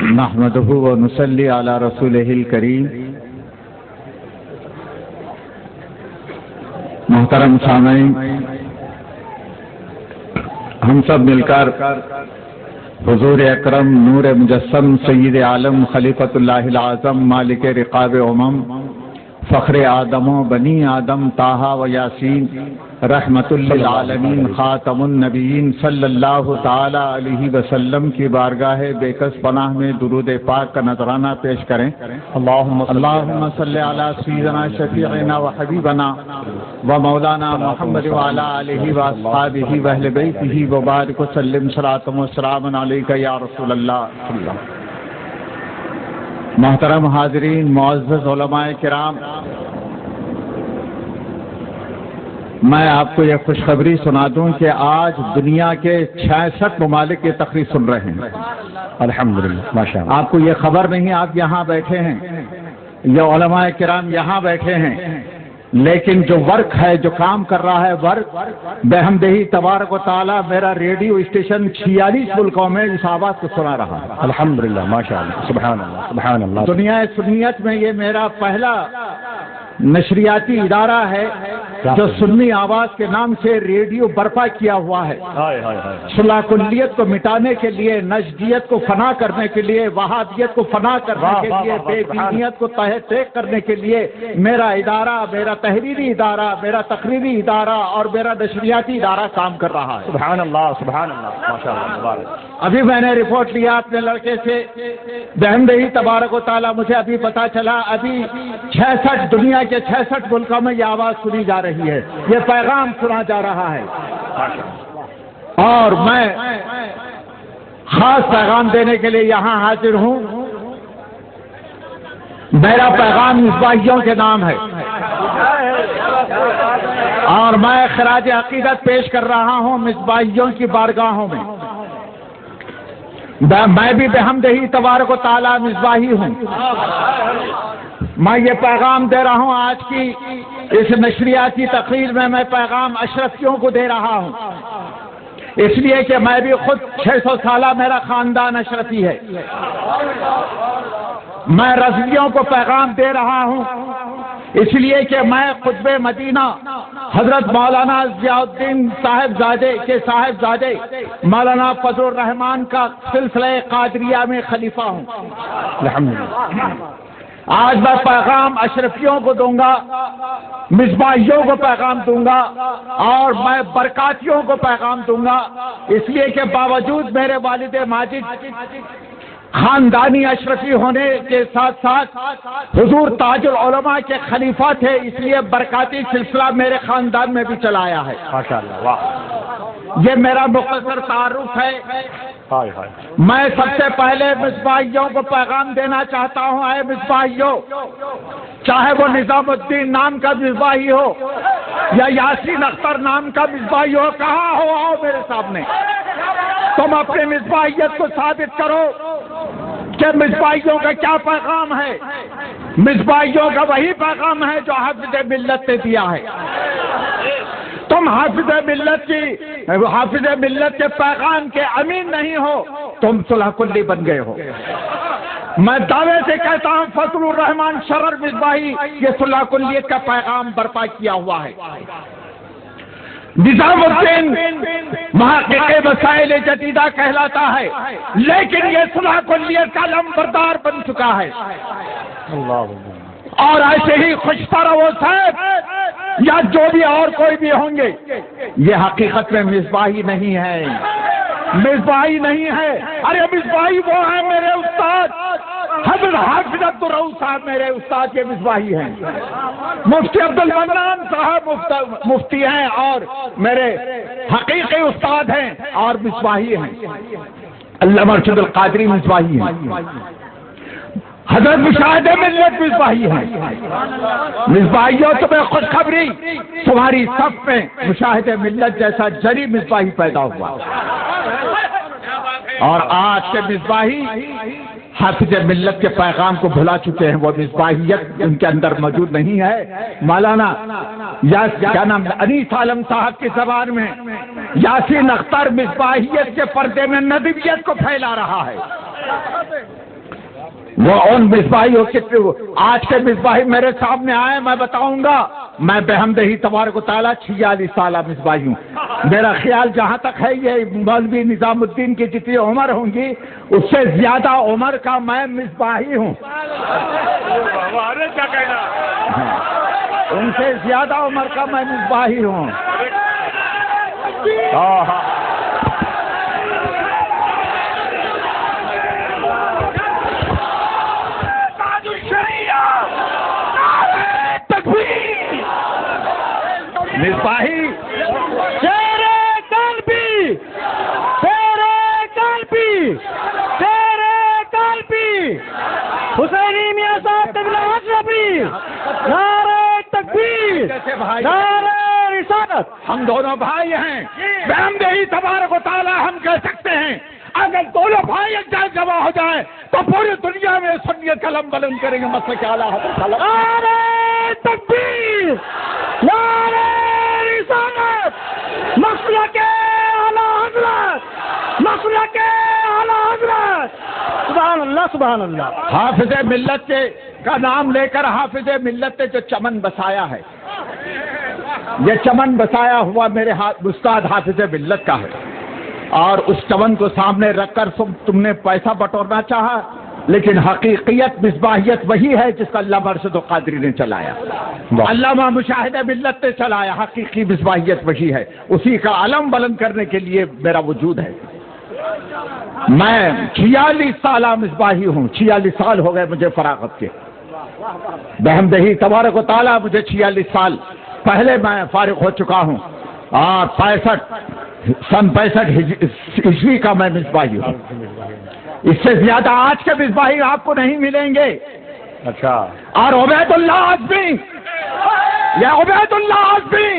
نحمدہ و نصلی علی رسولہ الکریم۔ محترم سامعین، ہم سب مل کر حضور اکرم نور مجسم سید عالم خلیفۃ اللہ العظم مالک رقاب امم فخر آدم و بنی آدم طٰہٰ و یاسین رحمت للعالمین خاتم النبیین صلی اللہ تعالی علیہ وسلم کی بارگاہ بے کس پناہ میں درود پاک کا نذرانہ پیش کریں۔ اللہم صلی علی سیدنا شفیعنا و حبیبنا و مولانا محمد وعلی آلہ و اصحابہ و اہل بیتہ وبارک وسلم صلاۃ و سلام علیک یا رسول اللہ۔ محترم حاضرین، معزز علماء کرام، میں آپ کو یہ خوشخبری سنا دوں کہ آج دنیا کے 66 ممالک یہ تقریر سن رہے ہیں۔ الحمدللہ، ماشاء اللہ۔ آپ کو یہ خبر نہیں، آپ یہاں بیٹھے ہیں، یہ علماء کرام یہاں بیٹھے ہیں، لیکن جو ورک ہے، جو کام کر رہا ہے ورک، بحمدہ تبارک و تعالی میرا ریڈیو اسٹیشن 46 ملکوں میں اس آواز کو سنا رہا ہے۔ الحمدللہ، ماشاء اللہ، سبحان اللہ، سبحان اللہ۔ دنیا سنیت میں یہ میرا پہلا نشریاتی ادارہ ہے جو سنی آواز کے نام سے ریڈیو برپا کیا ہوا ہے۔ صلح کلیت کو مٹانے کے لیے، نجدیت کو فنا کرنے کے لیے، وہابیت کو فنا کرنے کے لیے، بے دینیت کو تحقیق کرنے کے لیے میرا ادارہ، میرا تحریری ادارہ، میرا تقریری ادارہ اور میرا نشریاتی ادارہ کام کر رہا ہے۔ سبحان اللہ، سبحان اللہ، ماشاء اللہ۔ ابھی میں نے رپورٹ لیا اپنے لڑکے سے، بحمدہ تبارک و تعالیٰ مجھے ابھی پتا چلا ابھی 66 دنیا کے 66 ملکوں میں یہ آواز سنی جا رہی ہے، یہ پیغام سنا جا رہا ہے، اور میں خاص پیغام دینے کے لیے یہاں حاضر ہوں۔ میرا پیغام مصباحیوں کے نام ہے اور میں خراج عقیدت پیش کر رہا ہوں مصباحیوں کی بارگاہوں میں۔ میں بھی بحمدہ تبارک و تعالیٰ مصباحی ہوں۔ میں یہ پیغام دے رہا ہوں آج کی اس نشریاتی تقریر میں پیغام اشرفیوں کو دے رہا ہوں، اس لیے کہ میں بھی خود 600 سالہ میرا خاندان اشرفی ہے۔ میں رضویوں کو پیغام دے رہا ہوں، اس لیے کہ میں خطب مدینہ حضرت مولانا ضیاء الدین صاحبزادے کے صاحبزادے مولانا فضل الرحمان کا سلسلہ قادریہ میں خلیفہ ہوں۔ آج میں پیغام اشرفیوں کو دوں گا، مصباحیوں کو پیغام دوں گا اور میں برکاتیوں کو پیغام دوں گا، اس لیے کہ باوجود میرے والد ماجد خاندانی اشرفی ہونے کے ساتھ ساتھ حضور تاج العلماء کے خلیفہ تھے، اس لیے برکاتی سلسلہ میرے خاندان میں بھی چلایا ہے۔ ماشاءاللہ، واہ۔ یہ میرا مختصر تعارف ہے۔ میں سب سے پہلے مصباحیوں کو پیغام دینا چاہتا ہوں، اے مصباحیوں، چاہے وہ نظام الدین نام کا مصباحی ہو یا یاسین اختر نام کا مصباحی ہو، کہاں ہو آؤ میرے سامنے، تم اپنی مصباحیت کو ثابت کرو کہ مصباحیوں کا کیا پیغام ہے۔ مصباحیوں کا وہی پیغام ہے جو حافظ ملت نے دیا ہے۔ تم حافظ ملت کے پیغام کے امین نہیں ہو، تم صلح کلی بن گئے ہو۔ میں دعوے سے کہتا ہوں فضل الرحمان شرر مصباحی یہ صلح کلیت کا پیغام برپا کیا ہوا ہے۔ نظام الدین محقق مسائل جدیدہ کہلاتا ہے، لیکن یہ صلح کلیت کا لمبردار بن چکا ہے۔ اور ایسے ہی خوشتر وہ صاحب یا جو بھی اور کوئی بھی ہوں گے، یہ حقیقت میں مصباحی نہیں ہے، مصباحی نہیں ہے۔ ارے مصباحی وہ ہیں میرے استاد حضرت حافظ عبدالرؤف صاحب، میرے استاد کے مصباحی ہیں۔ مفتی عبدالمنان صاحب مفتی ہیں اور میرے حقیقی استاد ہیں اور مصباحی ہیں۔ علامہ ارشد القادری مصباحی ہیں، حضرت مشاہد ملت مصباحی ہیں۔ مصباحیوں تمہیں خوشخبری، تمہاری صف میں مشاہد ملت جیسا جری مصباحی پیدا ہوا، اور آج کے مصباحی حافظ ملت کے پیغام کو بھلا چکے ہیں، وہ مصباحیت ان کے اندر موجود نہیں ہے۔ مولانا کیا نام انیس عالم صاحب کی زبان میں یاسین اختر مصباحیت کے پردے میں ندویت کو پھیلا رہا ہے۔ وہ ان مصباحیوں کے آج کے مصباحی میرے سامنے آئے، میں بتاؤں گا، میں بحمدہ تبارک و تعالیٰ 46 سالہ مصباحی ہوں۔ میرا خیال جہاں تک ہے یہ مولوی نظام الدین کی جتنی عمر ہوں گی اس سے زیادہ عمر کا میں مصباحی ہوں، ان سے زیادہ عمر کا میں مصباحی ہوں۔ مصباحی تیرے قلبی، تیرے قلبی، تیرے قلبی، حسینی میاں صاحب تبلا اشرفی، نعرہ تکبیر، نعرہ رسالت۔ ہم دونوں بھائی ہیں، بحمدہ تبارک و تعالیٰ ہم کہہ سکتے ہیں اگر دونوں بھائی ایک جگہ جمع ہو جائیں تو پوری دنیا میں سنیت کا علم بلند کریں گے۔ مسلک اعلیٰ حضرت نعرہ تکبیر، نعرہ رسالت، مسلک اعلیٰ حضرت، مسلک اعلیٰ حضرت۔ سبحان اللہ، سبحان اللہ۔ حافظ ملت کے کا نام لے کر حافظ ملت نے جو چمن بسایا ہے، یہ چمن بسایا ہوا میرے استاد حافظ ملت کا ہے، اور اس چمن کو سامنے رکھ کر تم نے پیسہ بٹورنا چاہا، لیکن حقیقیت مصباحیت وہی ہے جس کا علامہ ارشد قادری نے چلایا، علامہ مشاہد ملت نے چلایا۔ حقیقی مصباحیت وہی ہے، اسی کا علم بلند کرنے کے لیے میرا وجود ہے۔ میں 46 سالہ مصباحی ہوں، 46 سال ہو گئے مجھے فراغت کے، بحمدہ تبارک و تعالیٰ مجھے 46 سال پہلے میں فارغ ہو چکا ہوں، اور 65 عیسوی کا میں مصباحی ہوں۔ اس سے زیادہ آج کے مصباحی آپ کو نہیں ملیں گے۔ اچھا، اور عبید اللہ اعظمی، یہ عبید اللہ اعظمی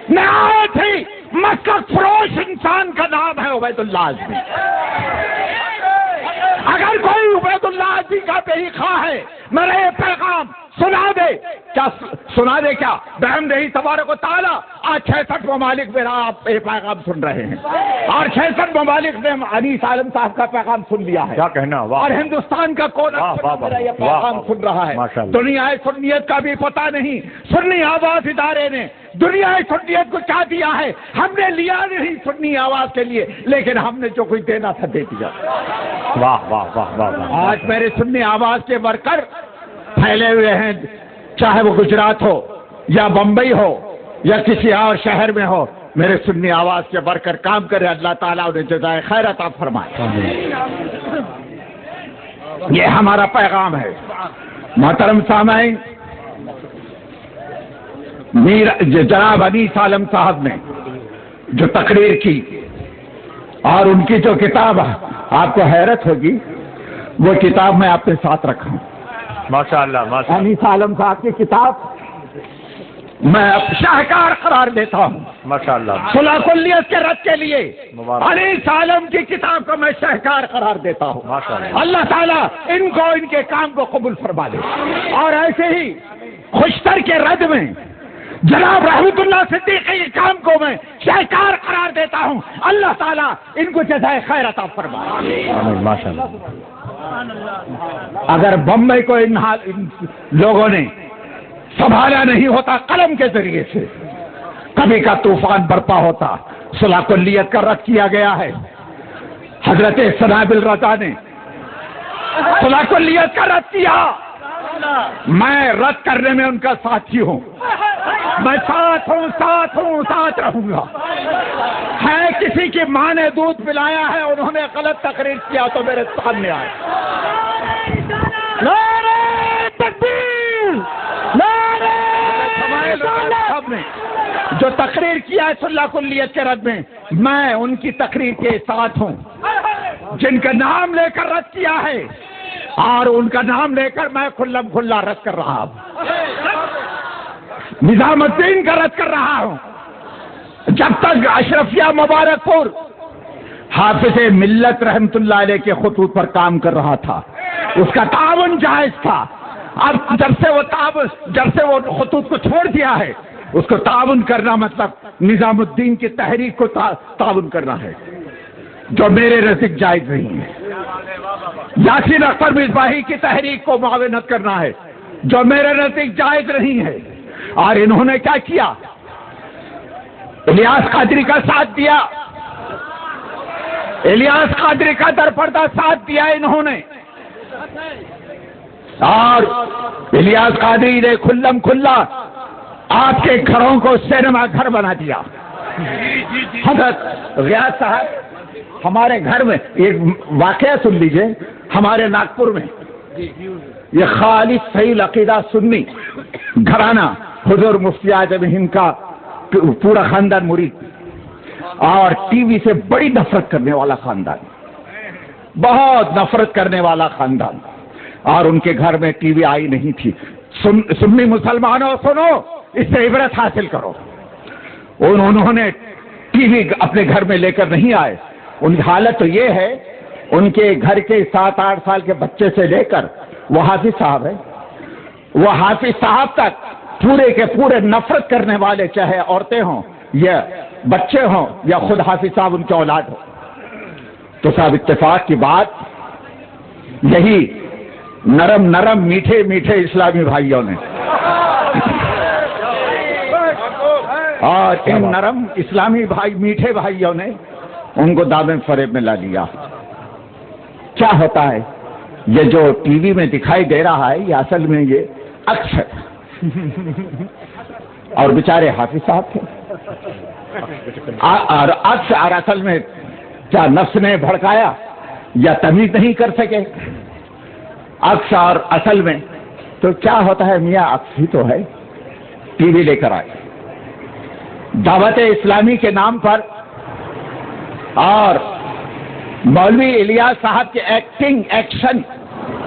نہایت ہی مسلک فروش انسان کا نام ہے عبید اللہ اعظمی۔ اگر کوئی عبید اللہ اعظمی کا بے خواہ ہے میرا یہ پیغام سنا دے، کیا سنا دے؟ کیا بحمدہ تبارک و تعالیٰ آج 66 ممالک میرا آپ یہ پیغام سن رہے ہیں، اور 66 ممالک نے انیس عالم صاحب کا پیغام سن لیا ہے، کیا کہنا، واہ، اور ہندوستان کا کونا میرا یہ پیغام سن رہا ہے۔ دنیا سنیت کا بھی پتہ نہیں، سنی آواز ادارے نے دنیا سنیت کو کیا دیا ہے، ہم نے لیا نہیں سنی آواز کے لیے، لیکن ہم نے جو کچھ دینا تھا دے دیا۔ واہ واہ واہ واہ۔ آج میرے سنی آواز کے ورکر پھیلے ہوئے ہیں، چاہے وہ گجرات ہو یا بمبئی ہو یا کسی اور شہر میں ہو، میرے سنی آواز کے ورکر کام کرے، اللہ تعالیٰ انہیں جزائے خیر عطا فرمائے۔ یہ ہمارا پیغام ہے۔ محترم سامعین، جناب انیس عالم صاحب نے جو تقریر کی اور ان کی جو کتاب، آپ کو حیرت ہوگی، وہ کتاب میں آپ کے ساتھ رکھا ہوں۔ ماشاء اللہ، ماشاء اللہ، انیس عالم صاحب کی کتاب میں شاہکار قرار دیتا ہوں، ماشاء اللہ، صلح کلیت کے رد کے لیے مبارک۔ انیس عالم کی کتاب کو میں شاہکار قرار دیتا ہوں۔ ماشاء اللہ، اللہ تعالیٰ ان کو ان کے کام کو قبول فرما لے، اور ایسے ہی خوشتر کے رد میں جناب رحمت اللہ صدیقی کے کام کو میں شاہکار قرار دیتا ہوں، اللہ تعالیٰ ان کو جزائے خیر عطا فرمائے۔ آمین، ماشاء اللہ۔ اگر بمبئی کو ان لوگوں نے سنبھالا نہیں ہوتا قلم کے ذریعے سے، کبھی کا طوفان برپا ہوتا۔ صلح کلیت کا رد کیا گیا ہے، حضرت ثناء الرضا نے صلح کلیت کا رد کیا، میں رد کرنے میں ان کا ساتھی ہوں، میں ساتھ ہوں، ساتھ ہوں، ساتھ رہوں گا۔ ہے کسی کی ماں نے دودھ پلایا ہے، انہوں نے غلط تقریر کیا تو میرے سامنے آئے۔ نعرہ تکبیر، نعرہ رسالت۔ نے جو تقریر کیا ہے صلح کلیت کے رد میں ان کی تقریر کے ساتھ ہوں، جن کا نام لے کر رد کیا ہے، اور ان کا نام لے کر میں کھلم کھلا رد کر رہا ہوں، نظام الدین کا رد کر رہا ہوں۔ جب تک اشرفیہ مبارک پور حافظ ملت رحمت اللہ علیہ کے خطوط پر کام کر رہا تھا، اس کا تعاون جائز تھا۔ اب جب سے وہ خطوط کو چھوڑ دیا ہے، اس کو تعاون کرنا مطلب نظام الدین کی تحریک کو تعاون کرنا ہے، جو میرے نزدیک جائز نہیں ہے۔ یاسین اختر مصباحی کی تحریک کو معاونت کرنا ہے جو میرے نزدیک جائز نہیں ہے. اور انہوں نے کیا کیا؟ الیاس قادری کا ساتھ دیا، الیاس قادری کا درپردہ ساتھ دیا انہوں نے، اور الیاس قادری نے کھلم کھلا آپ کے گھروں کو سینما گھر بنا دیا. حضرت غیاث صاحب ہمارے گھر میں ایک واقعہ سن لیجئے. ہمارے ناگپور میں یہ خالص صحیح عقیدہ سنی گھرانہ حضور مفتی اعظم ہند کا پورا خاندان مرید، اور ٹی وی سے بڑی نفرت کرنے والا خاندان، بہت نفرت کرنے والا خاندان، اور ان کے گھر میں ٹی وی آئی نہیں تھی. سنی مسلمانوں سنو، اس سے عبرت حاصل کرو. انہوں نے ٹی وی اپنے گھر میں لے کر نہیں آئے. ان کی حالت تو یہ ہے، ان کے گھر کے 7-8 سال کے بچے سے لے کر وہ حافظ صاحب ہے، وہ حافظ صاحب تک پورے کے پورے نفرت کرنے والے، چاہے عورتیں ہوں یا بچے ہوں یا خود حافظ صاحب ان کے اولاد ہو. تو صاحب اتفاق کی بات، یہی نرم نرم میٹھے میٹھے اسلامی بھائیوں نے اور ان نرم اسلامی بھائی میٹھے بھائیوں نے ان کو دامن فریب میں لا لیا. کیا ہوتا ہے یہ جو ٹی وی میں دکھائی دے رہا ہے، یہ اصل میں یہ عکس ہے. اور بیچارے حافظ صاحب تھے، اور عکس اور اصل میں کیا نفس نے بھڑکایا یا تمیز نہیں کر سکے عکس اور اصل میں. تو کیا ہوتا ہے میاں، عکس ہی تو ہے. ٹی وی لے کر آئے دعوت اسلامی کے نام پر، اور مولوی الیاس صاحب کے ایکشن،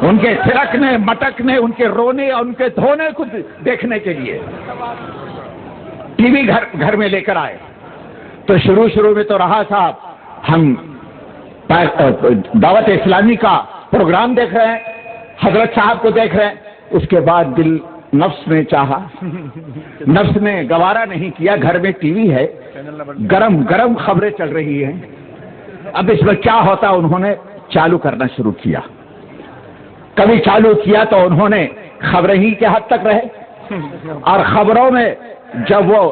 ان کے تھرکنے مٹکنے، ان کے رونے اور ان کے دھونے کو دیکھنے کے لیے ٹی وی گھر میں لے کر آئے. تو شروع میں تو رہا صاحب ہم دعوت اسلامی کا پروگرام دیکھ رہے ہیں، حضرت صاحب کو دیکھ رہے ہیں. اس کے بعد دل نفس نے چاہا، نفس نے گوارا نہیں کیا، گھر میں ٹی وی ہے، گرم گرم خبریں چل رہی ہیں. اب اس میں کیا ہوتا، انہوں نے چالو کرنا شروع کیا. کبھی چالو کیا تو انہوں نے خبریں ہی کے حد تک رہے، اور خبروں میں جب وہ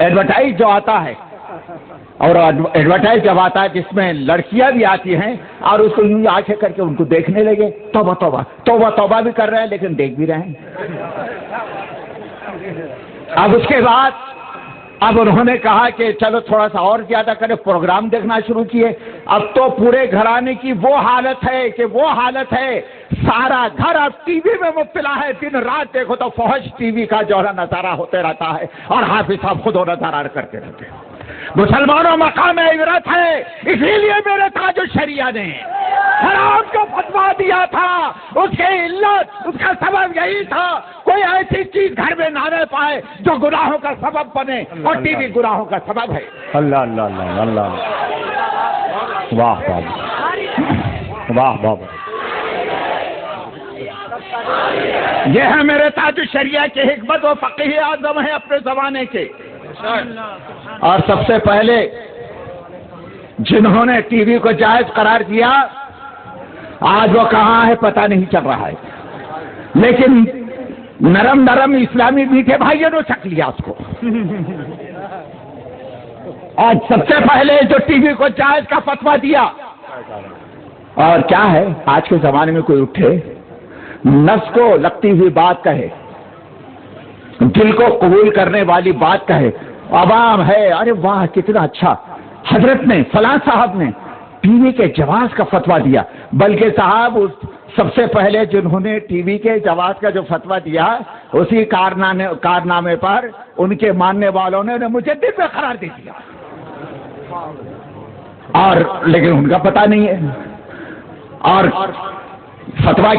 ایڈورٹائز جو آتا ہے، اور ایڈورٹائز جب آتا ہے جس میں لڑکیاں بھی آتی ہیں، اور اس کو یوں آنکھیں کر کے ان کو دیکھنے لگے. توبہ توبہ توبہ توبہ بھی کر رہے ہیں لیکن دیکھ بھی رہے ہیں. اب اس کے بعد اب انہوں نے کہا کہ چلو تھوڑا سا اور زیادہ کرے، پروگرام دیکھنا شروع کیے. اب تو پورے گھرانے کی وہ حالت ہے سارا گھر اب ٹی وی میں مبتلا ہے. دن رات دیکھو تو فحش ٹی وی کا جو ہے نظارہ ہوتے رہتا ہے، اور حافظ صاحب خود نظارہ کرتے رہتے ہیں. مسلمانوں مقام عبرت ہے، اسی لیے میرے تاج الشریعہ نے حرام کا فتویٰ دیا تھا. اس کی علت، اس کا سبب یہی تھا کوئی ایسی چیز گھر میں نہ رہ پائے جو گناہوں کا سبب بنے، اور ٹی وی گناہوں کا سبب ہے. اللہ اللہ اللہ اللہ، واہ واہ واہ واہ. یہ ہے میرے تاج الشریعہ کی حکمت و فقیہ اعظم ہے اپنے زمانے کے. اور سب سے پہلے جنہوں نے ٹی وی کو جائز قرار دیا، آج وہ کہاں ہے پتہ نہیں چل رہا ہے، لیکن نرم نرم اسلامی میٹھے بھائیوں نے چک لیا اس کو. آج سب سے پہلے جو ٹی وی کو جائز کا فتویٰ دیا. اور کیا ہے، آج کے زمانے میں کوئی اٹھے، نفس کو لگتی ہوئی بات کہے، دل کو قبول کرنے والی بات کہے، عوام ہے ارے واہ کتنا اچھا حضرت نے فلاں صاحب نے ٹی وی کے جواز کا فتویٰ دیا. بلکہ صاحب سب سے پہلے جنہوں نے ٹی وی کے جواز کا جو فتویٰ دیا، اسی کارنامے پر ان کے ماننے والوں نے مجدد میں قرار دے دیا. اور لیکن ان کا پتہ نہیں ہے، اور فتویٰ